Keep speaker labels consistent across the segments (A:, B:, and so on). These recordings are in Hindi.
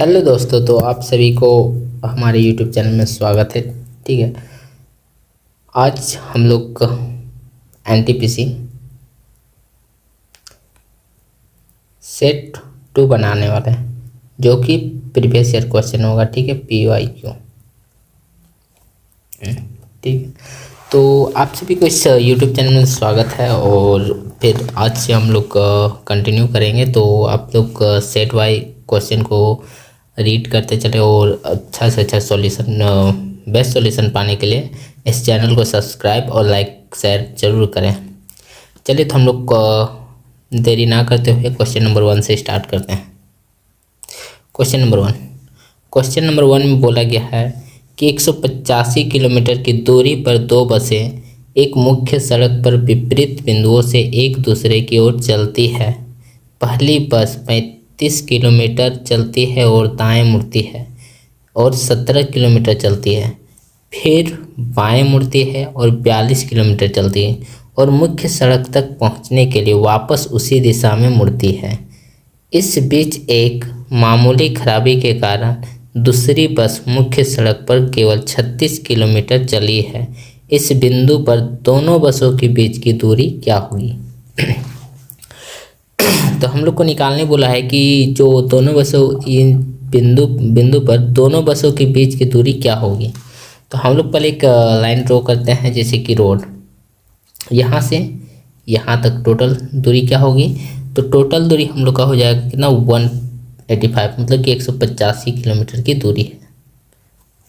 A: हेलो दोस्तों, तो आप सभी को हमारे यूट्यूब चैनल में स्वागत है। ठीक है, आज हम लोग एनटीपीसी सेट 2 बनाने वाले हैं, जो कि प्रीवियस ईयर क्वेश्चन होगा। ठीक है, PYQ। ठीक है, तो आप सभी को इस यूट्यूब चैनल में स्वागत है। और फिर आज से हम लोग कंटिन्यू करेंगे। तो आप लोग सेट वाई क्वेश्चन को रीड करते चले और अच्छा से अच्छा सॉल्यूशन, बेस्ट सॉल्यूशन पाने के लिए इस चैनल को सब्सक्राइब और लाइक शेयर जरूर करें। चलिए, तो हम लोग देरी ना करते हुए क्वेश्चन नंबर 1 से स्टार्ट करते हैं। क्वेश्चन नंबर 1 में बोला गया है कि 185 किलोमीटर की दूरी पर दो बसें एक मुख्य सड़क पर विपरीत बिंदुओं से एक दूसरे की ओर चलती है। पहली बस 35 किलोमीटर चलती है और दाएं मुड़ती है और 17 किलोमीटर चलती है, फिर बाएं मुड़ती है और 42 किलोमीटर चलती है और मुख्य सड़क तक पहुंचने के लिए वापस उसी दिशा में मुड़ती है। इस बीच एक मामूली खराबी के कारण दूसरी बस मुख्य सड़क पर केवल 36 किलोमीटर चली है। इस बिंदु पर दोनों बसों के बीच की दूरी क्या होगी? तो हम लोग को निकालने बोला है कि जो दोनों बसों इन बिंदु पर दोनों बसों के बीच की दूरी क्या होगी। तो हम लोग पहले एक लाइन ड्रॉ करते हैं, जैसे कि रोड, यहाँ से यहाँ तक टोटल दूरी क्या होगी। तो टोटल दूरी हम लोग का हो जाएगा कितना, 185, मतलब कि 185 किलोमीटर की दूरी है।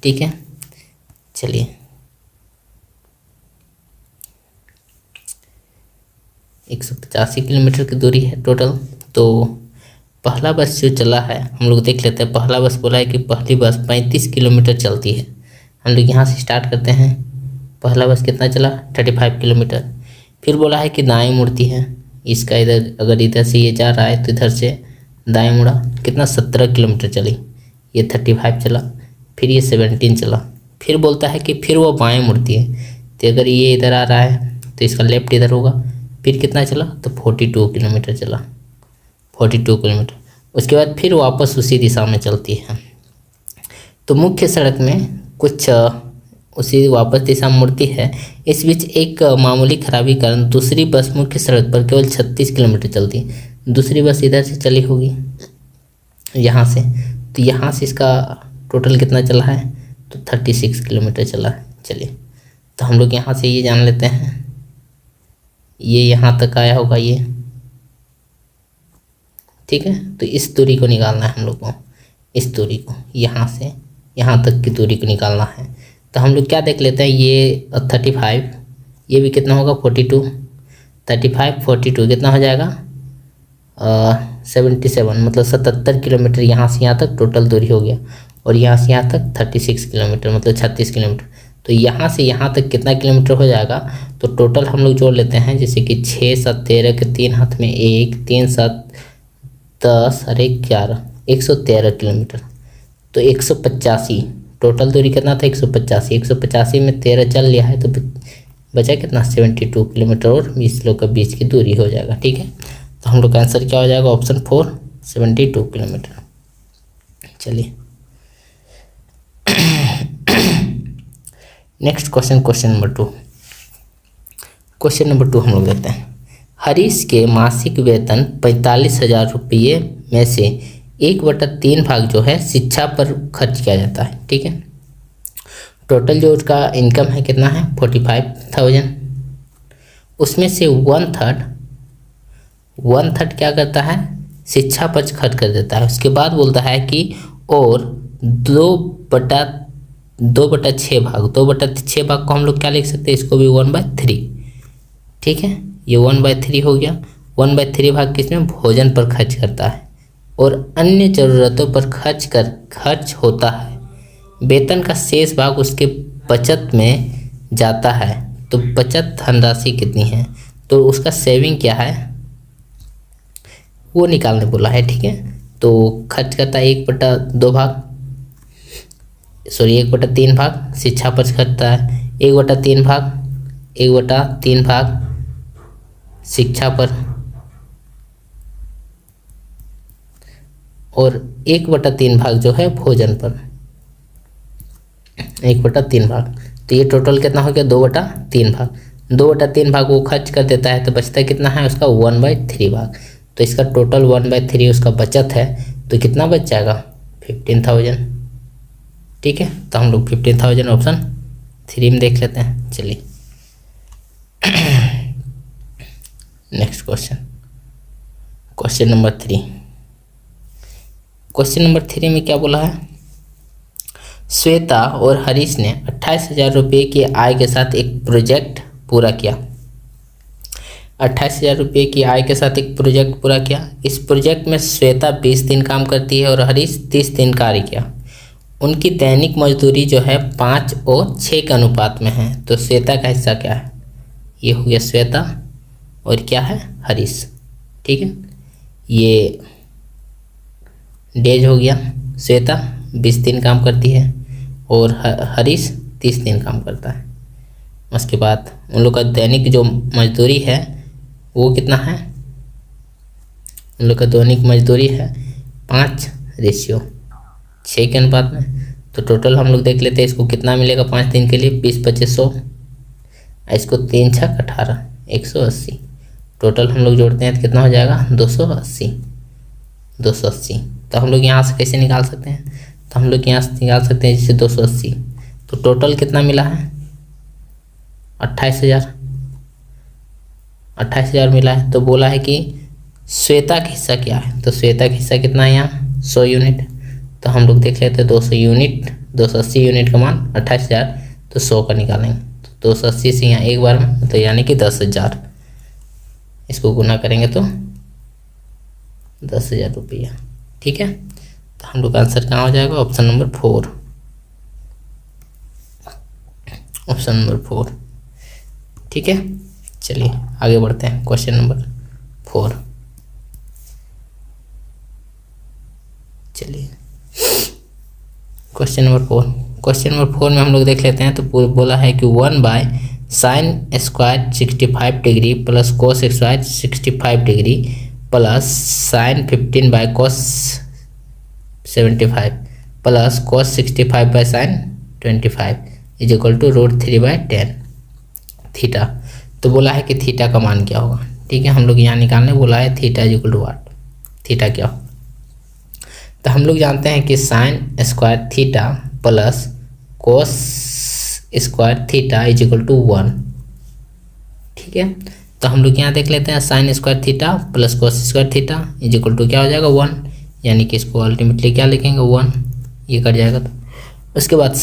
A: ठीक है, चलिए 185 किलोमीटर की दूरी है टोटल। तो पहला बस जो चला है हम लोग देख लेते हैं। पहला बस बोला है कि पहली बस 35 किलोमीटर चलती है। हम लोग यहाँ से स्टार्ट करते हैं। पहला बस कितना चला, 35 किलोमीटर। फिर बोला है कि दाएं मुड़ती है। इसका इधर, अगर इधर से ये जा रहा है तो इधर से दाएं मुड़ा, कितना, 17 किलोमीटर चली। ये 35 चला, फिर ये 17 चला। फिर बोलता है कि फिर वो बाएं मुड़ती है। तो अगर ये इधर आ रहा है तो इसका लेफ्ट इधर होगा। फिर कितना चला, तो 42 किलोमीटर चला, 42 किलोमीटर। उसके बाद फिर वापस उसी दिशा में चलती है। तो मुख्य सड़क में कुछ उसी वापस दिशा में मुड़ती है। इस बीच एक मामूली खराबी कारण दूसरी बस मुख्य सड़क पर केवल 36 किलोमीटर चलती है। दूसरी बस इधर से चली होगी, यहाँ से। तो यहाँ से इसका टोटल कितना चला है, तो 36 किलोमीटर चला है। चलिए, तो हम लोग यहाँ से ये जान लेते हैं, ये यहाँ तक आया होगा ये। ठीक है, तो इस दूरी को निकालना है हम लोग को। इस दूरी को, यहाँ से यहाँ तक की दूरी को निकालना है। तो हम लोग क्या देख लेते हैं, ये 35, ये भी कितना होगा, 42, 35 42 कितना हो जाएगा, 77, मतलब 77 किलोमीटर यहाँ से यहाँ तक टोटल दूरी हो गया। और यहाँ से यहाँ तक 36 किलोमीटर, मतलब 36 किलोमीटर। तो यहाँ से यहाँ तक कितना किलोमीटर हो जाएगा, तो टोटल हम लोग जोड़ लेते हैं, जैसे कि 6 7 13 के 3 हाथ में 1, 3 7 10 और 1 11, 113 किलोमीटर। तो 185 टोटल दूरी कितना था, 185। 185 में 13 चल लिया है तो बचा कितना, 72 किलोमीटर और 20 लोग का बीच की दूरी हो जाएगा। ठीक है, तो हम लोग का आंसर क्या हो जाएगा, ऑप्शन 4, 72 किलोमीटर। चलिए next question number 2। Question number 2 हम लोग देखते हैं। हरीश के मासिक वेतन 45,000 रुपये में से 1/3 भाग जो है शिक्षा पर खर्च किया जाता है। ठीक है, टोटल जो उसका इनकम है कितना है, 45,000। उसमें से 1/3 क्या करता है, शिक्षा पर खर्च कर देता है। उसके बाद बोलता है कि और 2/6 भाग, 2/6 भाग को हम लोग क्या लिख सकते हैं, इसको भी 1/3। ठीक है, ये 1/3 हो गया। 1/3 भाग किसमें, भोजन पर खर्च करता है और अन्य ज़रूरतों पर खर्च होता है। वेतन का शेष भाग उसके बचत में जाता है। तो बचत धनराशि कितनी है, तो उसका सेविंग क्या है वो निकालने बोला है। ठीक है, तो खर्च करता है 1/2 भाग, सॉरी 1/3 भाग शिक्षा पर करता है, 1/3 भाग शिक्षा पर और 1/3 भाग जो है भोजन पर, 1/3 भाग। तो ये टोटल कितना हो गया, 2/3 भाग। 2/3 भाग वो खर्च कर देता है, तो बचता कितना है उसका 1/3 भाग। तो इसका टोटल 1/3 उसका बचत है, तो कितना बच जाएगा 15,000। ठीक है, तो हम लोग 15,000 ऑप्शन 3 में देख लेते हैं। चलिए next question, question number 3। Question number 3 में क्या बोला है, श्वेता और हरीश ने 28,000 रुपये की आय के साथ एक प्रोजेक्ट पूरा किया। 28,000 रुपये की आय के साथ एक प्रोजेक्ट पूरा किया। इस प्रोजेक्ट में श्वेता 20 दिन काम करती है और हरीश 30 दिन कार्य किया। उनकी दैनिक मजदूरी जो है 5 और 6 के अनुपात में है। तो श्वेता का हिस्सा क्या है, ये हो गया श्वेता और क्या है हरीश। ठीक है, ये डेज हो गया, श्वेता 20 दिन काम करती है और हरीश 30 दिन काम करता है। उसके बाद उन लोग का दैनिक जो मजदूरी है वो कितना है, उन लोग का दैनिक मजदूरी है 5:6 के अनुपात में। तो टोटल हम लोग देख लेते हैं इसको कितना मिलेगा 5 दिन के लिए, 20-25 इसको 3 × 6 = 18, 180। टोटल हम लोग जोड़ते हैं तो कितना हो जाएगा 280। तो हम लोग यहाँ से कैसे निकाल सकते हैं, तो हम लोग यहाँ से निकाल सकते हैं जैसे 280। तो टोटल कितना मिला है 28,000 मिला है। तो बोला है कि श्वेता का हिस्सा क्या है, तो श्वेता का हिस्सा कितना है यहाँ 100 यूनिट। तो हम लोग देख लेते हैं 200 यूनिट, 280 यूनिट का मान 28,000, तो 100 का निकालेंगे। तो 280 से यहाँ एक बार में तो यानी कि 10,000, इसको गुना करेंगे तो 10,000 रुपया। ठीक है, तो हम लोग का आंसर कहाँ हो जाएगा, ऑप्शन नंबर 4, ऑप्शन नंबर 4। ठीक है, चलिए आगे बढ़ते हैं, क्वेश्चन नंबर 4। चलिए क्वेश्चन नंबर 4, क्वेश्चन नंबर 4 में हम लोग देख लेते हैं। तो बोला है कि 1/sin² 65 degree plus cos XY 65 degree plus sin 15/cos 75 plus cos 65/sin 25 = √3/10 theta. तो बोला है कि थीटा का मान क्या होगा। ठीक है, हम लोग यहाँ निकालने बोला है थीटा = व्हाट, थीटा क्या हो। तो हम लोग जानते हैं कि sin² theta plus cos² theta = 1। ठीक है, तो हम लोग यहाँ देख लेते हैं sin² theta plus cos² theta = क्या हो जाएगा 1, यानी कि इसको अल्टीमेटली क्या लिखेंगे 1, ये कट जाएगा। तो उसके बाद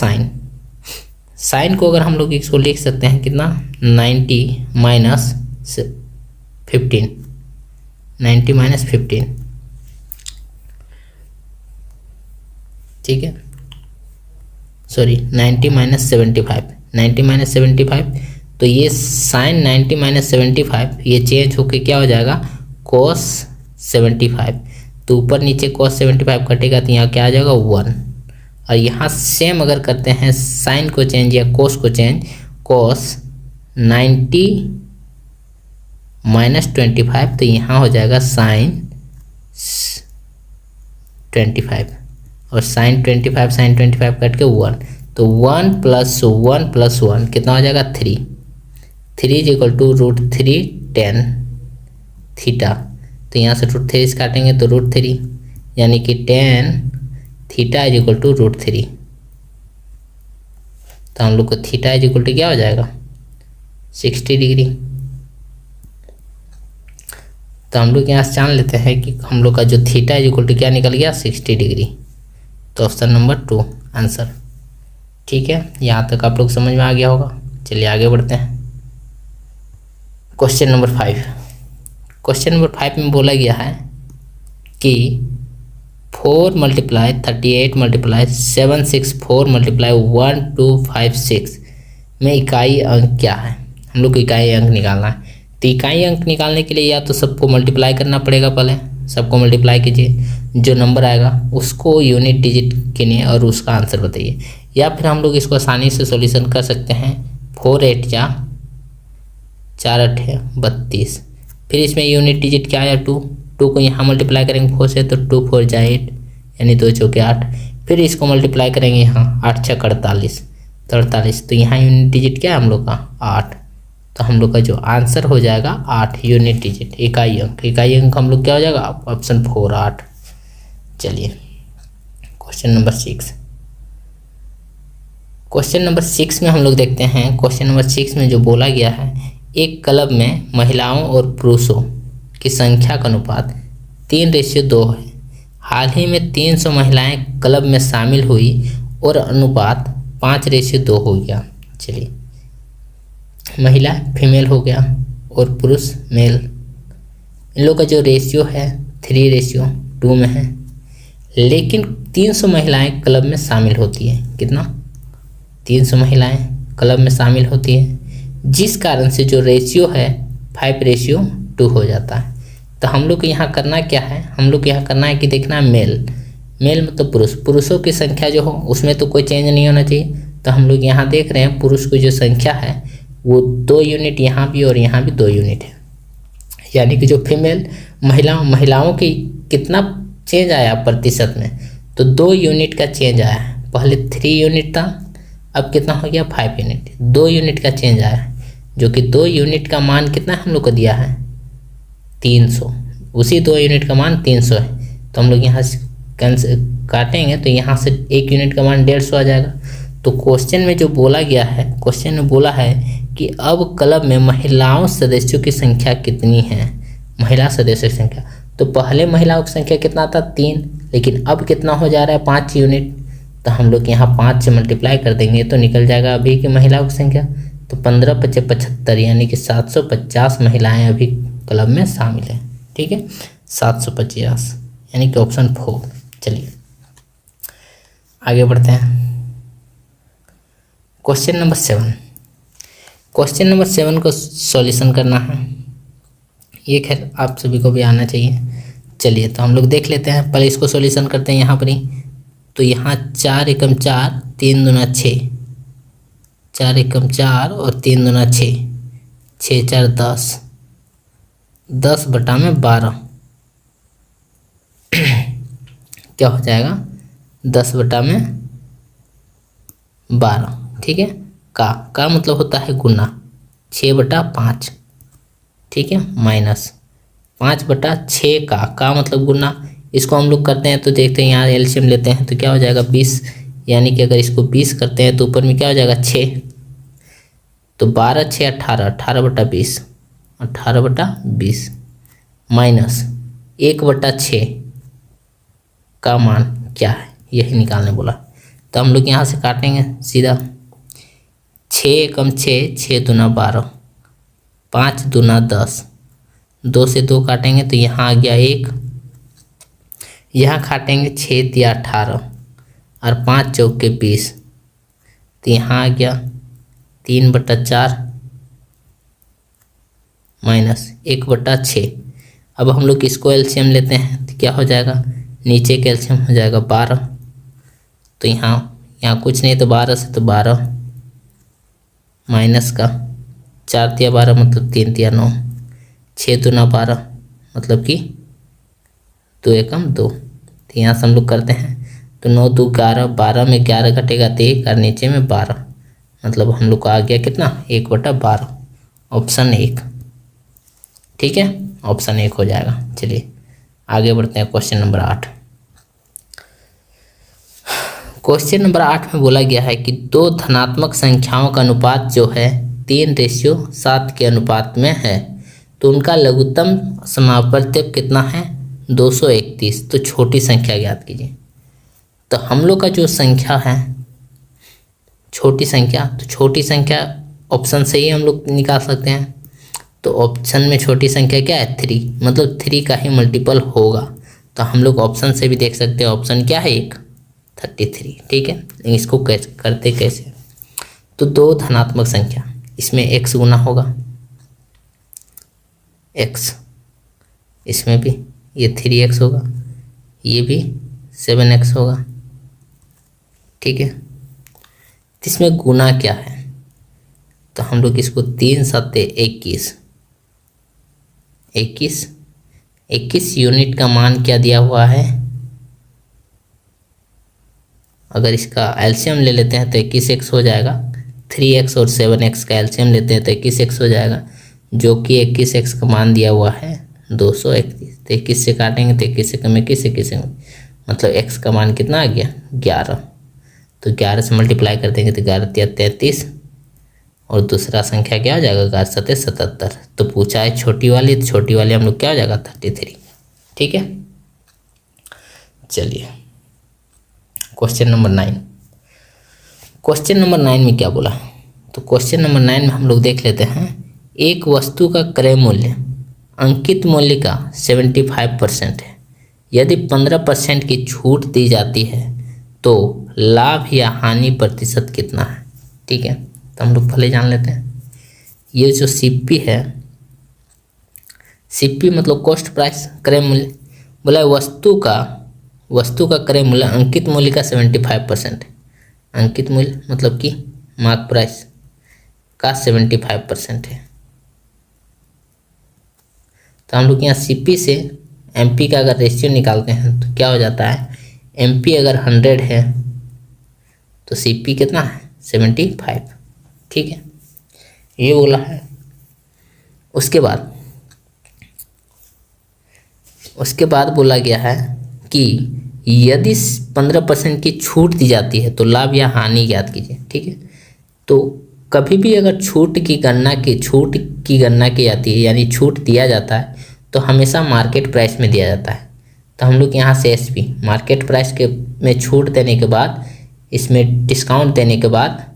A: साइन को अगर हम लोग इसको लिख सकते हैं कितना 90 - 15, 90 - 15। ठीक है, सॉरी 90 - 75, 90 - 75। तो ये साइन 90 - 75 ये चेंज होके क्या हो जाएगा cos 75। तो ऊपर नीचे cos 75 कटेगा तो यहाँ क्या आ जाएगा 1। और यहाँ सेम अगर करते हैं साइन को चेंज या cos को चेंज, cos 90 - 25, तो यहाँ हो जाएगा sin 25 और sin 25 कट के 1। तो 1 + 1 + 1 कितना हो जाएगा 3 = √3/10 थीटा। तो यहाँ से √3 काटेंगे तो √3, यानी कि 10 थीटा = √3। तो हम लोग को थीटा = क्या हो जाएगा 60 डिग्री। तो हम लोग यहाँ से जान लेते हैं कि हम लोग का जो थीटा = क्या निकल गया 60 डिग्री। तो ऑप्शन नंबर 2 आंसर। ठीक है, यहाँ तक आप लोग समझ में आ गया होगा। चलिए आगे बढ़ते हैं, क्वेश्चन नंबर 5। क्वेश्चन नंबर 5 में बोला गया है कि 4 × 38 × 764 × 1256 में इकाई अंक क्या है। हम लोग को इकाई अंक निकालना है। तो इकाई अंक निकालने के लिए या तो सबको मल्टीप्लाई करना पड़ेगा, पहले सबको मल्टीप्लाई कीजिए, जो नंबर आएगा उसको यूनिट डिजिट गिनिए और उसका आंसर बताइए। या फिर हम लोग इसको आसानी से सॉल्यूशन कर सकते हैं, 4 × 8 = 4 × 8 = 32। फिर इसमें यूनिट डिजिट क्या आया 2 को यहाँ मल्टीप्लाई करेंगे 4 से, तो 2 × 4 = 8, यानी 2 चौके 8। फिर इसको मल्टीप्लाई करेंगे यहाँ, 8 छक 48, तो 48। तो यहाँ यूनिट डिजिट क्या है हम लोग का 8। तो हम लोग का जो आंसर हो जाएगा 8 यूनिट डिजिट, इकाई अंक। इकाई अंक हम लोग क्या हो जाएगा ऑप्शन 4 8। चलिए क्वेश्चन नंबर 6। क्वेश्चन नंबर 6 में हम लोग देखते हैं। क्वेश्चन नंबर 6 में जो बोला गया है, एक क्लब में महिलाओं और पुरुषों की संख्या का अनुपात 3:2 है। हाल ही में 300 महिलाएं क्लब में शामिल हुई और अनुपात 5:2 हो गया। चलिए, महिला फीमेल हो गया और पुरुष मेल, इन लोग का जो रेशियो है 3:2 में है। लेकिन 300 महिलाएं क्लब में शामिल होती हैं। कितना? 300 महिलाएं क्लब में शामिल होती हैं, जिस कारण से जो रेशियो है 5:2 हो जाता है। तो हम लोग को यहाँ करना क्या है, हम लोग को यहाँ करना है कि देखना है मेल मतलब पुरुष, पुरुषों की संख्या जो हो उसमें तो कोई चेंज नहीं होना चाहिए। तो हम लोग यहाँ देख रहे हैं पुरुष की जो संख्या है वो 2 यूनिट यहाँ भी और यहाँ भी 2 यूनिट है। यानी कि जो फीमेल महिलाओं की कितना चेंज आया प्रतिशत में, तो 2 यूनिट का चेंज आया है। पहले 3 यूनिट था, अब कितना हो गया 5 यूनिट, 2 यूनिट का चेंज आया है। जो कि 2 यूनिट का मान कितना हम लोग को दिया है 300, उसी 2 यूनिट का मान 300 है। तो हम लोग यहाँ से काटेंगे तो यहाँ से 1 यूनिट का मान 150 आ जाएगा। तो क्वेश्चन में जो बोला गया है, क्वेश्चन में बोला है कि अब क्लब में महिलाओं सदस्यों की संख्या कितनी है, महिला सदस्यों की संख्या। तो पहले महिलाओं की संख्या कितना था 3, लेकिन अब कितना हो जा रहा है 5 यूनिट। तो हम लोग यहाँ 5 से मल्टीप्लाई कर देंगे तो निकल जाएगा अभी की महिलाओं की संख्या। तो 15 × 5 = 75, यानी कि 750 महिलाएं अभी क्लब में शामिल हैं। ठीक है, 750, यानी कि ऑप्शन 4। चलिए आगे बढ़ते हैं। Question number 7। क्वेश्चन नंबर 7 को सॉल्यूशन करना है, ये खैर आप सभी को भी आना चाहिए। चलिए तो हम लोग देख लेते हैं, पहले इसको सॉल्यूशन करते हैं यहाँ पर ही। तो यहाँ 4 × 4 3 दूना 6, 4 × 4 और 3 दूना 6, 6 × 4 10, 10/12 क्या हो जाएगा 10/12। ठीक है, का मतलब होता है गुना, 6/5। ठीक है, माइनस 5/6 का मतलब गुना। इसको हम लोग करते हैं तो देखते हैं, यहाँ एलसीएम लेते हैं तो क्या हो जाएगा 20, यानी कि अगर इसको 20 करते हैं तो ऊपर में क्या हो जाएगा 6, तो 12 × 6 = 18, 18/20, 18/20 माइनस 1/6 का मान क्या है, यही निकालने बोला। तो हम लोग यहाँ से काटेंगे सीधा, 6 × 6 6 दूना 12, 5 दूना 10, 2 से 2 काटेंगे तो यहाँ आ गया 1, यहाँ काटेंगे 6 × 18 और 5 × 4 = 20, तो यहाँ आ गया 3/4 माइनस 1/6। अब हम लोग इसको एलसीएम लेते हैं तो क्या हो जाएगा, नीचे का एलसीएम हो जाएगा 12, तो यहाँ कुछ नहीं तो 12 से तो 12 माइनस का 4 × 12 मतलब 3 × 9, 6 दूना 12 मतलब कि 2 एकम 2। तो यहाँ से हम लोग करते हैं तो 9 × 2 = 11, 12 में 11 कटेगा तो 1 और नीचे में 12, मतलब हम लोग को आ गया कितना 1/12, ऑप्शन 1। ठीक है, ऑप्शन 1 हो जाएगा। चलिए आगे बढ़ते हैं क्वेश्चन नंबर 8। क्वेश्चन नंबर 8 में बोला गया है कि 2 धनात्मक संख्याओं का अनुपात जो है 3:7 के अनुपात में है, तो उनका लघुत्तम समापवर्तक कितना है 231। तो छोटी संख्या ज्ञात कीजिए। तो हम लोग का जो संख्या है छोटी संख्या, तो छोटी संख्या ऑप्शन से ही हम लोग निकाल सकते हैं। तो ऑप्शन में छोटी संख्या क्या है 3, मतलब 3 का ही मल्टीपल होगा। तो हम लोग ऑप्शन से भी देख सकते हैं, ऑप्शन क्या है 1 33। ठीक है, इसको करते कैसे, तो 2 धनात्मक संख्या, इसमें x गुना होगा x, इसमें भी ये 3x होगा, ये भी 7x होगा। ठीक है, तो इसमें गुना क्या है, तो हम लोग इसको 3 × 7 = 21 यूनिट का मान क्या दिया हुआ है अगर इसका एलसीएम ले लेते हैं तो 21x हो जाएगा। 3x और 7x का एलसीएम लेते हैं तो 21x हो जाएगा, जो कि 21x का मान दिया हुआ है 231। तो 21 से काटेंगे तो 21 से कम 21 से मतलब x का मान कितना आ गया 11। तो 11 से मल्टीप्लाई कर देंगे तो 11 तिया 33 और दूसरा संख्या क्या हो जाएगा 11 सत्ते 77। तो पूछा है छोटी वाली, तो छोटी वाली हम लोग क्या हो जाएगा 33। ठीक है, चलिए क्वेश्चन नंबर 9। क्वेश्चन नंबर 9 में क्या बोला है, तो क्वेश्चन नंबर 9 में हम लोग देख लेते हैं। एक वस्तु का क्रय मूल्य अंकित मूल्य का 75% है। यदि 15% की छूट दी जाती है तो लाभ या हानि प्रतिशत कितना है। ठीक है, तो हम लोग पहले जान लेते हैं। ये जो सीपी है, सीपी मतलब कॉस्ट प्राइस, क्रय मूल्य बोला है वस्तु का क्रय मूल्य अंकित मूल्य का 75% है। अंकित मूल्य मतलब कि मार्क प्राइस का 75% है। तो हम लोग यहाँ सीपी से एमपी का अगर रेशियो निकालते हैं तो क्या हो जाता है, एमपी अगर 100 है तो सीपी कितना है 75। ठीक है, ये बोला है। उसके बाद बोला गया है कि यदि 15% की छूट दी जाती है तो लाभ या हानि ज्ञात कीजिए। ठीक है, तो कभी भी अगर छूट की गणना की जाती है, यानी छूट दिया जाता है, तो हमेशा मार्केट प्राइस में दिया जाता है। तो हम लोग यहाँ से एसपी मार्केट प्राइस के में छूट देने के बाद, इसमें डिस्काउंट देने के बाद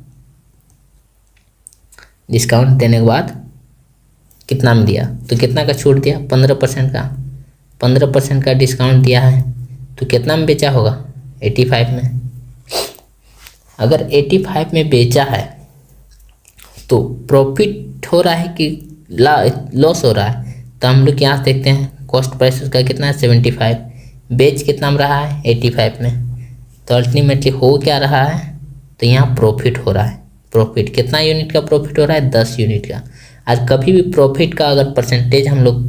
A: कितना में दिया, तो कितना का छूट दिया 15% का डिस्काउंट दिया है, तो कितना में बेचा होगा 85 में। अगर 85 में बेचा है तो प्रॉफिट हो रहा है कि लॉस हो रहा है। तो हम लोग यहाँ से देखते हैं कॉस्ट प्राइस उसका कितना है 75, बेच कितना में रहा है 85 में, तो अल्टीमेटली हो क्या रहा है, तो यहाँ प्रॉफिट हो रहा है। प्रॉफिट कितना यूनिट का प्रॉफिट हो रहा है 10 यूनिट का। आज कभी भी प्रॉफिट का अगर परसेंटेज हम लोग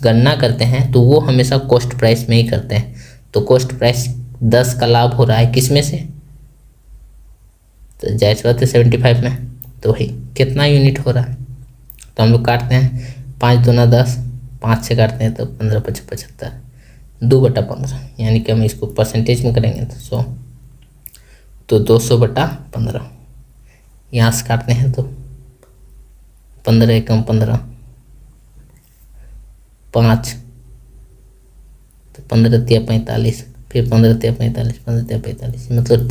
A: गणना करते हैं तो वो हमेशा कॉस्ट प्राइस में ही करते हैं। तो कॉस्ट प्राइस 10 का लाभ हो रहा है किस में से, तो जाहिर सी बात है 75 में, तो भाई कितना यूनिट हो रहा है। तो हम लोग काटते हैं 5 दूना 10, 5 से काटते हैं तो 15 5 75, 2/15, यानी कि हम इसको परसेंटेज में करेंगे तो 100, तो 200/15। यहाँ से काटते हैं तो 15 एकम 15, 5, तो 15 तिया 45, फिर 15 तिया 45, 15 तिया 45, मतलब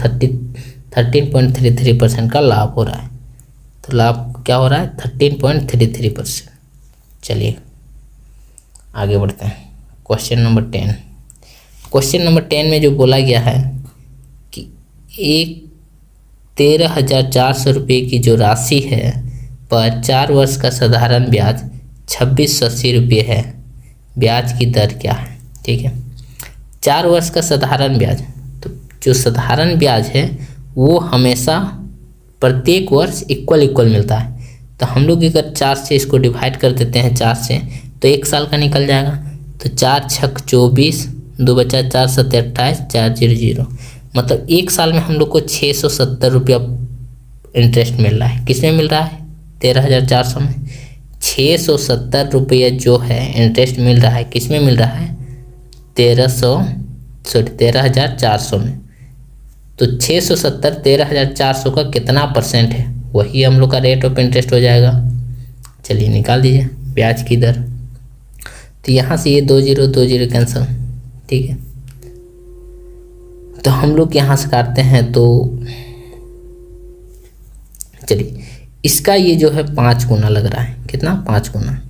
A: 13.33% का लाभ हो रहा है। तो लाभ क्या हो रहा है 13.33%। चलिए आगे बढ़ते हैं। Question number 10। क्वेश्चन नंबर 10 में जो बोला गया है कि एक 13,400 रुपये की जो राशि है पर 4 वर्ष का साधारण ब्याज 2680 रुपये है, ब्याज की दर क्या है। ठीक है, 4 वर्ष का साधारण ब्याज, तो जो साधारण ब्याज है वो हमेशा प्रत्येक वर्ष इक्वल मिलता है। तो हम लोग अगर 4 से इसको डिवाइड कर देते हैं 4 से, तो 1 साल का निकल जाएगा। तो 4 छक 24, 2 बचा 4 7 28, 400, मतलब 1 साल में हम लोग को 670 रुपया इंटरेस्ट मिल रहा है। किस में मिल रहा है 13,400 में। 670 रुपया जो है इंटरेस्ट मिल रहा है, किस में मिल रहा है 13,400 में। तो 670 13,400 का कितना परसेंट है, वही हम लोग का रेट ऑफ इंटरेस्ट हो जाएगा। चलिए निकाल दीजिए ब्याज की दर। तो यहाँ से ये 20 कैंसिल। ठीक है, तो हम लोग यहाँ से काटते हैं, तो चलिए इसका ये जो है 5 गुना लग रहा है। कितना 5 गुना,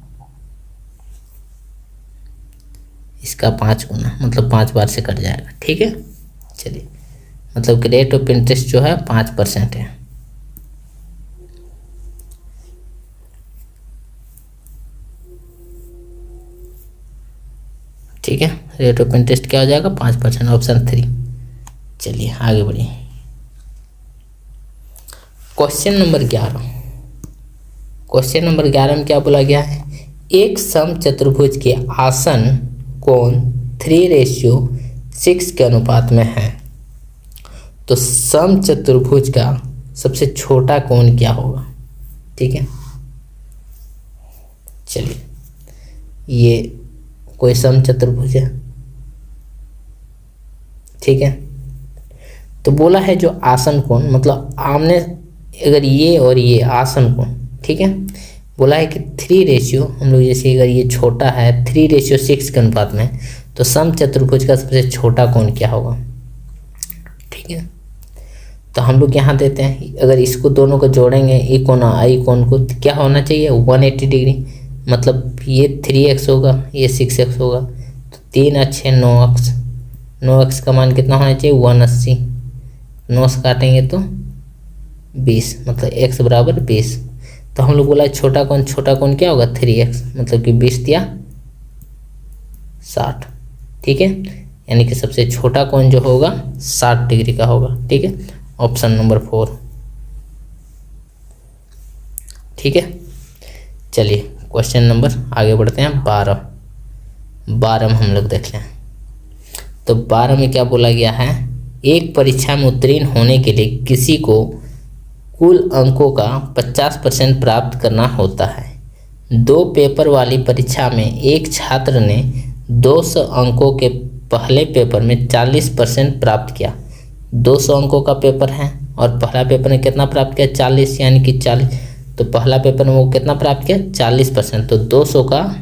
A: इसका 5 गुना मतलब 5 बार से कट जाएगा। ठीक है, चलिए मतलब कि रेट ऑफ इंटरेस्ट जो है 5% है। ठीक है, रेट ऑफ इंटरेस्ट क्या हो जाएगा 5%, ऑप्शन 3। चलिए आगे बढ़िए। Question number 11। क्वेश्चन नंबर 11 में क्या बोला गया है, एक समचतुर्भुज के आसन कोण 3:6 के अनुपात में है तो सम चतुर्भुज का सबसे छोटा कोण क्या होगा? ठीक है, चलिए ये कोई सम चतुर्भुज है, ठीक है। तो बोला है जो आसन कोण, मतलब आमने अगर ये और ये आसन कोण, ठीक है, बोला है कि 3 हम लोग जैसे अगर ये छोटा है 3:6 के अनुपात में, तो सम चतुर्भुज का सबसे छोटा कोण क्या होगा? ठीक है, तो हम लोग यहाँ देते हैं, अगर इसको दोनों को जोड़ेंगे ई कोण आई कोण को, तो क्या होना चाहिए? 180 डिग्री। मतलब ये 3x होगा, ये 6x होगा, तो 3 अच्छे 9x, 9x का मान कितना होना चाहिए? 180। 9 से काटेंगे तो 20, मतलब x बराबर 20। तो हम लोग बोला छोटा कोण क्या होगा? 3x, मतलब कि 20 या 60, ठीक है। यानी कि सबसे छोटा कोण जो होगा 60 डिग्री का होगा, ठीक है। ऑप्शन नंबर 4, ठीक है। चलिए क्वेश्चन नंबर आगे बढ़ते हैं 12 में हम लोग देख लें। तो 12 में क्या बोला गया है? एक परीक्षा में उत्तीर्ण होने के लिए किसी को कुल अंकों का 50% प्राप्त करना होता है। 2 पेपर वाली परीक्षा में एक छात्र ने 200 अंकों के पहले पेपर में 40% प्राप्त किया। 200 अंकों का पेपर है और पहला पेपर में कितना प्राप्त किया? 40, यानी कि 40। तो पहला पेपर में वो कितना प्राप्त किया? 40%। तो 200 का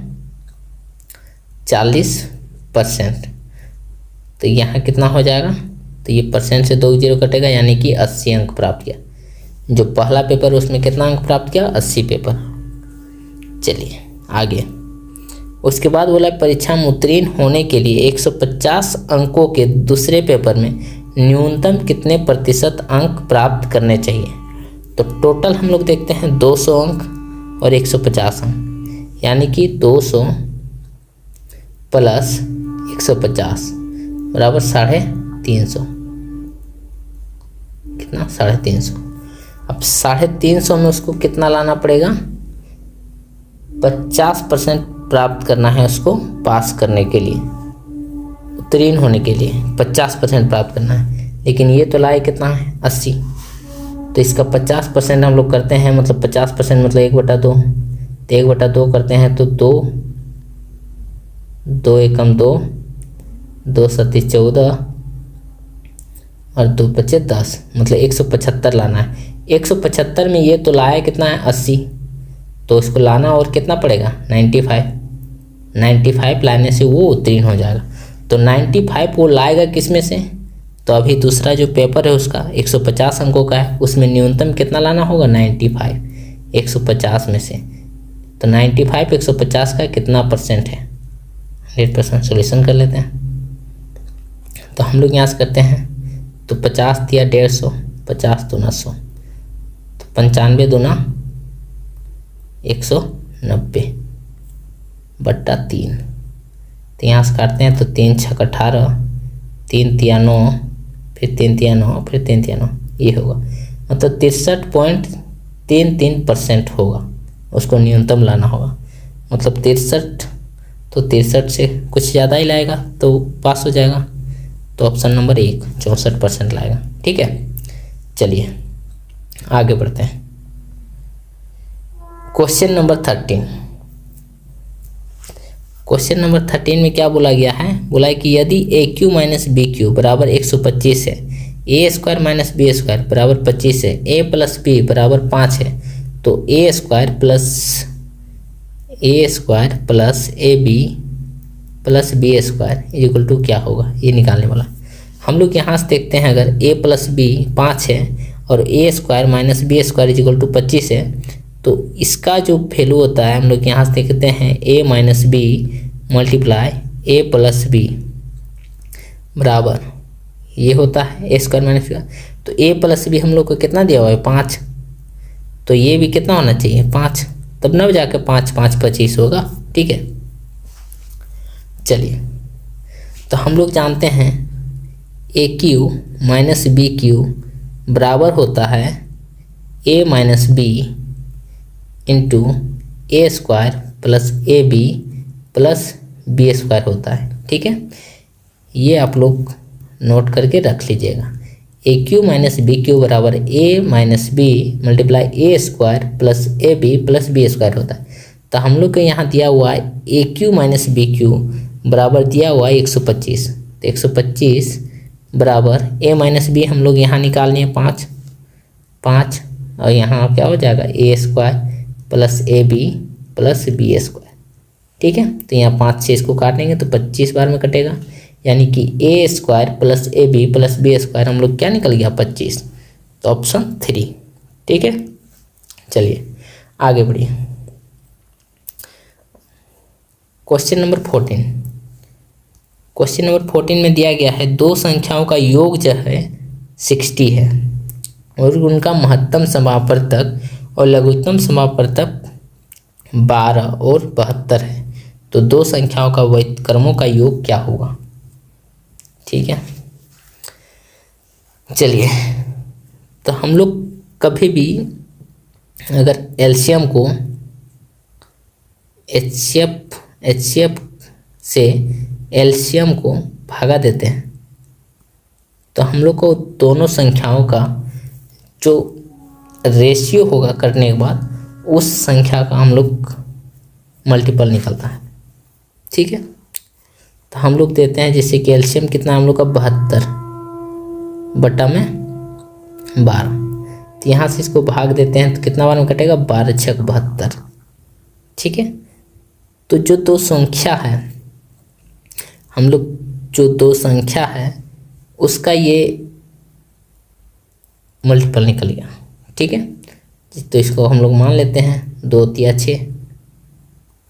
A: 40%, तो यहाँ कितना हो जाएगा? तो ये परसेंट से 2 जीरो कटेगा, यानी कि 80 अंक प्राप्त किया। जो पहला पेपर उसमें कितना अंक प्राप्त किया? 80 पेपर। चलिए आगे, उसके बाद बोला परीक्षा में उत्तीर्ण होने के लिए 150 अंकों के दूसरे पेपर में न्यूनतम कितने प्रतिशत अंक प्राप्त करने चाहिए? तो टोटल हम लोग देखते हैं 200 अंक और 150 अंक, यानी कि 200 प्लस 150 बराबर 350। कितना? 350। अब 350 में उसको कितना लाना पड़ेगा? 50% प्राप्त करना है उसको पास करने के लिए, उत्तीर्ण होने के लिए 50% प्राप्त करना है। लेकिन ये तो लाए कितना है? 80। तो इसका 50% हम लोग करते हैं, मतलब 50% मतलब 1/2। तो 1/2 करते हैं तो 2, 2 एकम 2, 2 सत्ती 14 और 2 बचे 10, मतलब 175 लाना है। 175 में ये तो लाया कितना है? 80। तो इसको लाना और कितना पड़ेगा? 95 लाने से वो उत्तीर्ण हो जाएगा। तो 95 वो लाएगा किस में से? तो अभी दूसरा जो पेपर है उसका 150 अंकों का है, उसमें न्यूनतम कितना लाना होगा? 95 150 में से। तो 95 150 का कितना परसेंट है? 100%। सोल्यूशन कर लेते हैं। तो हम लोग यहाँ से करते हैं, तो 50 दिया 150, 50 दूना 100, तो 95 दूना 190 बट्टा 3। तो यहाँ से काटते हैं तो 3 छक 18, 3 तिया 9, फिर 3 तिया 9, फिर 3 तिया 9, ये होगा। मतलब 63.33% होगा, उसको न्यूनतम लाना होगा। मतलब 63, तो 63 से कुछ ज़्यादा ही लाएगा तो पास हो जाएगा। तो ऑप्शन नंबर 1 64% लाएगा, ठीक है। चलिए आगे बढ़ते हैं। Question number 13। क्वेश्चन नंबर 13 में क्या बोला गया है? बोला है कि यदि AQ माइनस BQ बराबर 125 है, A² माइनस B² बराबर 25 है, A प्लस B बराबर 5 है, तो A² plus AB plus B² equal to क्या होगा? ये निकालने वाला। हम लोग यहाँ से देखते हैं, अगर A प्लस B 5 है और A² minus B² equal to 25 है, तो इसका जो वैल्यू होता है हम लोग यहाँ से देखते हैं A minus B multiply A plus B बराबर ये होता है A² माइनस B। तो A प्लस B हम लोग को कितना दिया हुआ है? 5। तो ये भी कितना होना चाहिए? 5, तब ना जाके 5 5 25 होगा, ठीक है। चलिए, तो हम लोग जानते हैं AQ माइनस BQ बराबर होता है A minus B into A² plus AB plus B² होता है, ठीक है। ये आप लोग नोट करके रख लीजिएगा। A q minus b q बराबर a minus b multiply a square plus a b plus b square होता है। तो हम लोग को यहाँ दिया हुआ है ए क्यू माइनस बी क्यू बराबर दिया हुआ है 125। तो 125 बराबर ए माइनस बी हम लोग यहाँ निकालनी है 5 और यहाँ क्या हो जाएगा a square plus a b plus b square. ठीक है, तो यहाँ 5 से इसको काटेंगे तो 25 बार में कटेगा, यानी कि a square plus a b plus b square हम लोग क्या निकल गया 25। तो ऑप्शन 3। ठीक है, चलिए आगे बढ़िए। Question number 14। क्वेश्चन नंबर 14 में दिया गया है दो संख्याओं का योग जो है 60 है और उनका महत्तम समापवर्तक और लघुत्तम समापवर्तक 12 और 72 है। तो दो संख्याओं का व्युत्क्रमों का योग क्या होगा। ठीक है, चलिए तो हम लोग कभी भी अगर एलसीएम को एचसीएफ से एलसीएम को भागा देते हैं तो हम लोग को दोनों संख्याओं का जो रेशियो होगा करने के बाद उस संख्या का हम लोग मल्टीपल निकलता है। ठीक है, तो हम लोग देते हैं जैसे कि एलसीएम कितना हम लोग का 72 बटा में 12। तो यहाँ से इसको भाग देते हैं तो कितना बार में कटेगा 12 छक 72। ठीक है, तो जो दो संख्या है हम लोग जो दो संख्या है उसका ये मल्टीपल निकल गया। ठीक है, तो इसको हम लोग मान लेते हैं 2 3 6।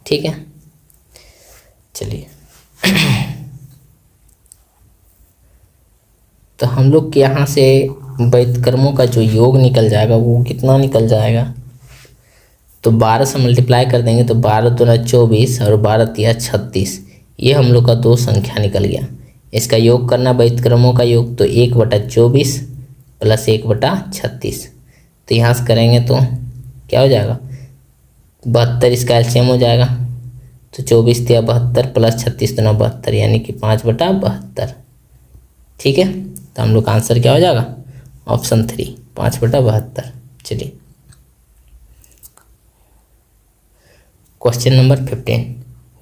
A: ठीक है, चलिए तो हम लोग के यहाँ से व्युत्क्रमों का जो योग निकल जाएगा वो कितना निकल जाएगा, तो 12 से मल्टीप्लाई कर देंगे तो 12 दूना 24 और 12 तिया 36। ये हम लोग का दो संख्या निकल गया। इसका योग करना व्युत्क्रमों का योग तो 1/24 प्लस 1/36। तो यहाँ से करेंगे तो क्या हो जाएगा 72, इसका एलसीएम हो जाएगा तो 24 तिया 72 प्लस 36 दूना 72 यानी कि 5/72। ठीक है, तो हम लोग का आंसर क्या हो जाएगा ऑप्शन 3 5/72। चलिए क्वेश्चन नंबर 15।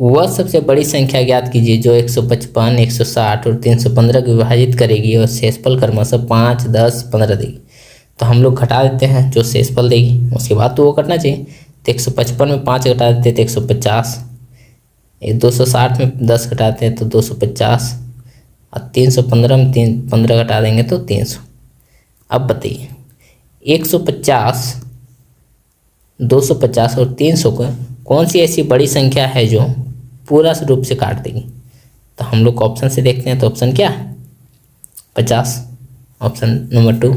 A: वह सबसे बड़ी संख्या ज्ञात कीजिए जो 155, 160 और 315 को विभाजित करेगी और शेषफल क्रमशः 5, 10, 15 देगी। तो हम लोग घटा देते हैं जो शेषफल देगी, उसके बाद तो वो करना चाहिए। तो 155 में 5 घटा देते तो 150, 260 में 10 घटाते हैं तो 250 और 315 में 15 घटा देंगे तो 300। अब बताइए 150, 250 और 300 को कौन सी ऐसी बड़ी संख्या है जो पूरा रूप से काट देगी। तो हम लोग ऑप्शन से देखते हैं तो ऑप्शन क्या है 50, ऑप्शन नंबर 2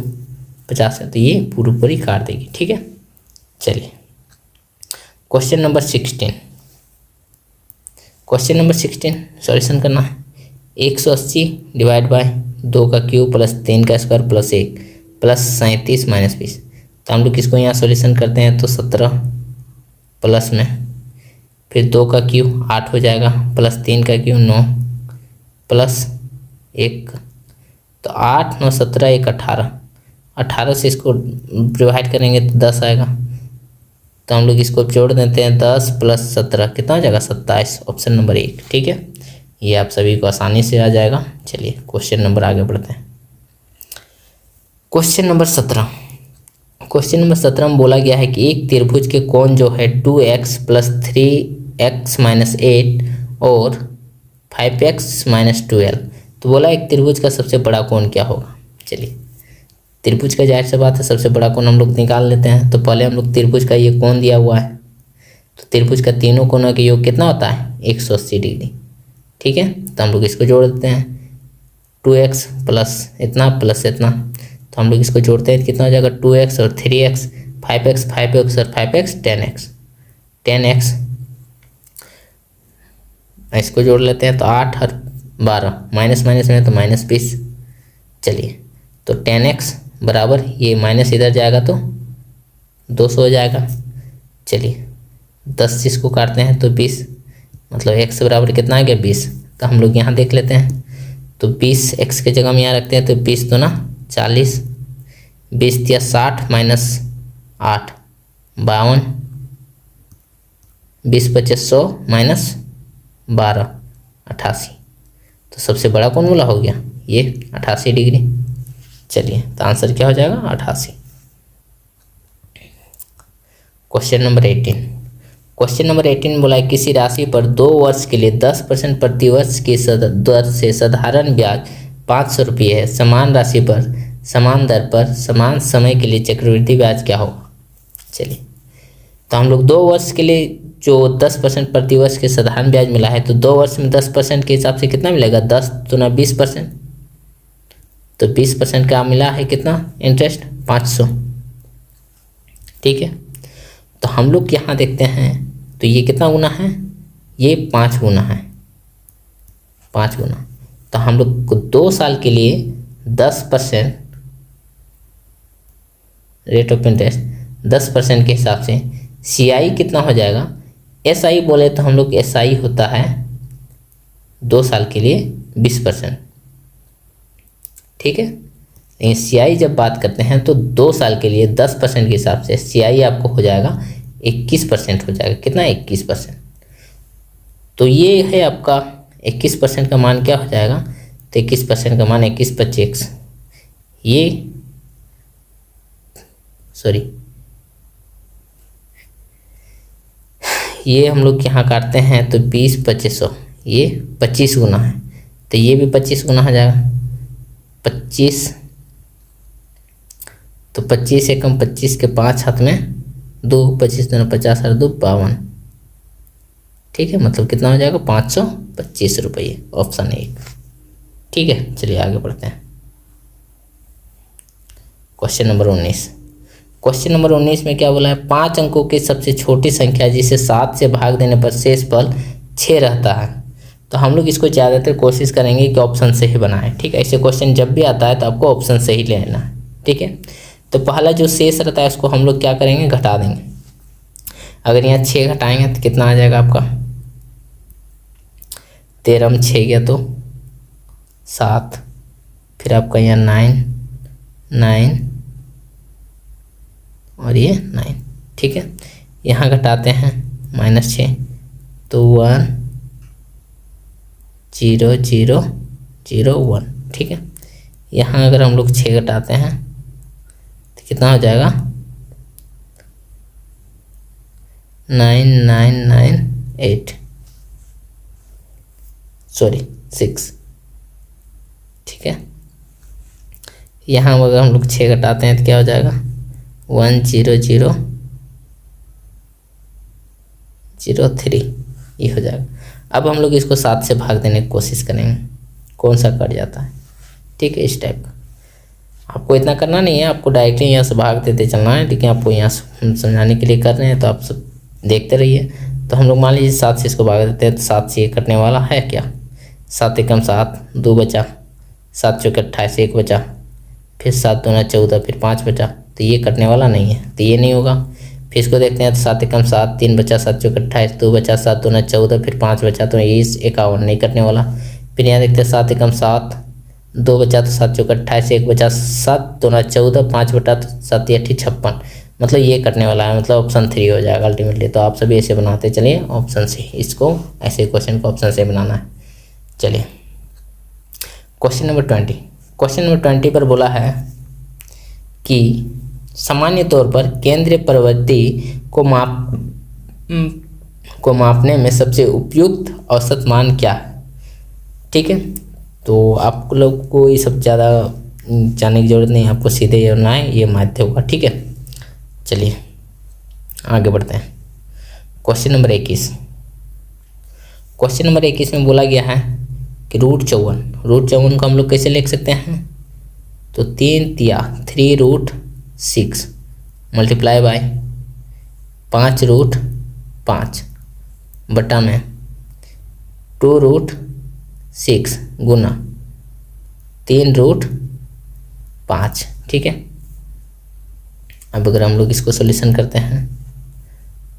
A: 50 है, तो ये पूरी काट देगी। ठीक है, चलिए question number 16। Question number 16 solution करना है। 180 डिवाइड बाय 2 का क्यूब प्लस 3 का स्क्वायर प्लस 1 प्लस 37 माइनस 20। तो हम लोग किसको यहाँ सॉल्यूशन करते हैं तो 17 प्लस में फिर 2 का क्यूब 8 हो जाएगा प्लस 3 का क्यूब 9 प्लस 1। तो 8 9 17 1 18, 18 से इसको डिवाइड करेंगे तो 10 आएगा। तो हम लोग इसको जोड़ देते हैं 10 प्लस 17 कितना हो जाएगा 27, ऑप्शन नंबर 1। ठीक है, ये आप सभी को आसानी से आ जाएगा। चलिए क्वेश्चन नंबर आगे बढ़ते हैं। Question number 17। क्वेश्चन नंबर 17 में बोला गया है कि एक त्रिभुज के कोण जो है 2x प्लस 3x माइनस 8 और 5x माइनस 12। तो बोला एक त्रिभुज का सबसे बड़ा कोण क्या होगा। चलिए त्रिभुज का जाहिर सी बात है सबसे बड़ा कोण हम लोग निकाल लेते हैं। तो पहले हम लोग त्रिभुज का ये कोण दिया हुआ है तो त्रिभुज का तीनों कोणों का योग कितना होता है 180 डिग्री। ठीक है, तो हम लोग इसको जोड़ देते हैं 2x प्लस इतना प्लस इतना। तो हम लोग इसको जोड़ते हैं कितना हो जाएगा 2x और 3x 5x 5x और 5x 10x। इसको जोड़ लेते हैं तो 8 और 12 माइनस माइनस में तो माइनस 20। चलिए तो 10x बराबर ये माइनस इधर जाएगा तो 200 हो जाएगा। चलिए 10 से इसको काटते हैं तो 20 मतलब x बराबर कितना आ गया 20। तो हम लोग यहाँ देख लेते हैं तो 20 x के जगह में यहाँ रखते हैं तो 20 2 ना 40, 20×60 -8 52, 20×50 100 -12 88। तो सबसे बड़ा कौन वाला हो गया? ये 88 डिग्री। चलिए तो आंसर क्या हो जाएगा? 88। Question number 18। क्वेश्चन नंबर 18 बोला है किसी राशि पर 2 वर्ष के लिए 10% प्रतिवर्ष की दर से साधारण ब्याज 500 रुपये है। समान राशि पर समान दर पर समान समय के लिए चक्रवृद्धि ब्याज क्या होगा? चलिए तो हम लोग 2 वर्ष के लिए जो 10% प्रतिवर्ष के साधारण ब्याज मिला है, तो 2 वर्ष में 10% के हिसाब से कितना मिलेगा? 10 × 20%, तो 20% का मिला है कितना इंटरेस्ट? 500। ठीक है, तो हम लोग यहाँ देखते हैं तो ये कितना गुना है? ये 5 गुना है, 5 गुना। तो हम लोग को 2 साल के लिए 10% रेट ऑफ इंटरेस्ट 10% के हिसाब से CI कितना हो जाएगा? SI बोले तो हम लोग SI होता है 2 साल के लिए 20%। ठीक है, लेकिन CI जब बात करते हैं तो 2 साल के लिए 10% के हिसाब से CI आपको हो जाएगा 21% हो जाएगा। कितना? 21%। तो ये है आपका 21% का मान क्या हो जाएगा? तो 21% का मान 21×25 ये हम लोग यहाँ काटते हैं तो 20×2500 ये 25 गुना है, तो ये भी 25 गुना हो जाएगा। 25 तो 25 एकम 25 के 5 हाथ में 2, 25 दूना 50 और 2 52। ठीक है, मतलब कितना हो जाएगा? 525 रुपये, ऑप्शन 1। ठीक है, चलिए आगे बढ़ते हैं। Question number 19। क्वेश्चन नंबर 19 में क्या बोला है? 5 अंकों की सबसे छोटी संख्या जिसे 7 से भाग देने पर शेष फल 6 रहता है। तो हम लोग इसको ज़्यादातर कोशिश करेंगे कि ऑप्शन सही बनाएं। ठीक है, ऐसे क्वेश्चन जब भी आता है तो आपको ऑप्शन सही लेना है। ठीक है, तो पहला जो शेष रहता है उसको हम लोग क्या करेंगे? घटा देंगे। अगर यहाँ 6 घटाएंगे तो कितना आ जाएगा आपका? 13 में 6 गया तो 7, फिर आपका यहाँ 9 और ये 9। ठीक है, यहाँ घटाते हैं -6 तो 1 0 0 0 1। ठीक है, यहाँ अगर हम लोग 6 घटाते हैं तो कितना हो जाएगा? 9 9 9 8 6। ठीक है, यहाँ अगर हम लोग 6 घटाते हैं तो क्या हो जाएगा? 1 0 0 0 3 ये हो जाएगा। अब हम लोग इसको 7 से भाग देने की कोशिश करेंगे, कौन सा कट जाता है। ठीक है, इस टाइप का। आपको इतना करना नहीं है, आपको डायरेक्टली यहाँ से भाग देते चलना है, लेकिन आपको यहाँ से समझाने के लिए कर रहे हैं तो आप सब देखते रहिए। तो हम लोग मान लीजिए 7 से इसको भाग देते हैं, तो 7 से ये कटने वाला है क्या? 7 एकम 7 2 बचा, 7 चौके 28 1 बचा, फिर 7 दूना 14, फिर 5 बचा, तो ये कटने वाला नहीं है, तो ये नहीं होगा। फिर इसको देखते हैं तो 7 एकम 7 3 बचा, 7 चौके 28 2 बचा, 7 दूना 14, फिर 5 बचा, तो ये 51 नहीं कटने वाला। फिर यहाँ देखते हैं 7 एकम 7 2 बचा, तो 7 चौके 28 1 बचा, 7 दूना 14 5 बटा, तो 7 8 56, मतलब ये कटने वाला है, मतलब ऑप्शन 3 हो जाएगा अल्टीमेटली। तो आप सभी ऐसे बनाते चलिए ऑप्शन से, इसको ऐसे क्वेश्चन को ऑप्शन से बनाना है। चलिए क्वेश्चन नंबर 20। क्वेश्चन नंबर 20 पर बोला है कि सामान्य तौर पर केंद्रीय प्रवृत्ति को मापने में सबसे उपयुक्त औसत मान क्या है? ठीक है, तो आप लोग को ये सब ज़्यादा जानने की जरूरत नहीं है, आपको सीधे ये ना है, ये माध्य होगा। ठीक है, चलिए आगे बढ़ते हैं। Question number 21। क्वेश्चन नंबर 21 में बोला गया है कि √54 को हम लोग कैसे लिख सकते हैं? तो 3 तिया 3√6 मल्टीप्लाई बाय 5√5 बटा में 2√6 गुना 3√5। ठीक है, अब अगर हम लोग इसको सॉल्यूशन करते हैं